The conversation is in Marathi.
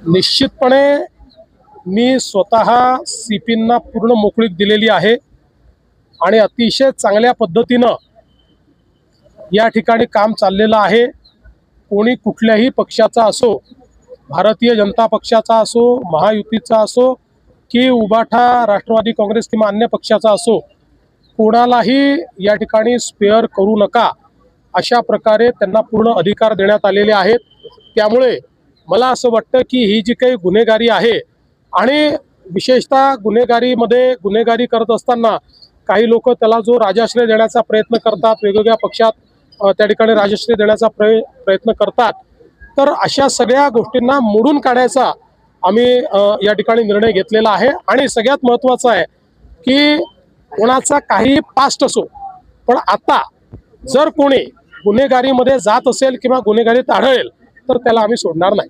निश्चितपणे मी स्वतः सीपींना पूर्ण मोकळीक दिलेली आहे आणि अतिशय चांगल्या पद्धतीनं या ठिकाणी काम चाललेलं आहे। कोणी कुठल्याही पक्षाचा असो, भारतीय जनता पक्षाचा असो, महायुतीचा असो की उबाठा राष्ट्रवादी काँग्रेस किंवा अन्य पक्षाचा असो, कोणालाही या ठिकाणी स्पेअर करू नका अशा प्रकारे त्यांना पूर्ण अधिकार देण्यात आलेले आहेत। त्यामुळे मला असं वाटतं की ही जी काही गुन्हेगारी आहे आणि विशेषतः गुन्हेगारी करत असताना काही लोक त्याला जो राजाश्रय देण्याचा प्रयत्न करतात, वेगवेगळ्या पक्षात त्या ठिकाणी राजाश्रय देण्याचा प्रयत्न करतात, तर अशा सगळ्या गोष्टींना मोडून काढायचा आम्ही या ठिकाणी निर्णय घेतलेला आहे। आणि सगळ्यात महत्त्वाचं आहे की कोणाचा काही पास्ट असो, पण आता जर कोणी गुन्हेगारीमध्ये जात असेल किंवा गुन्हेगारीत आढळेल तर त्याला आम्ही सोडणार नाही।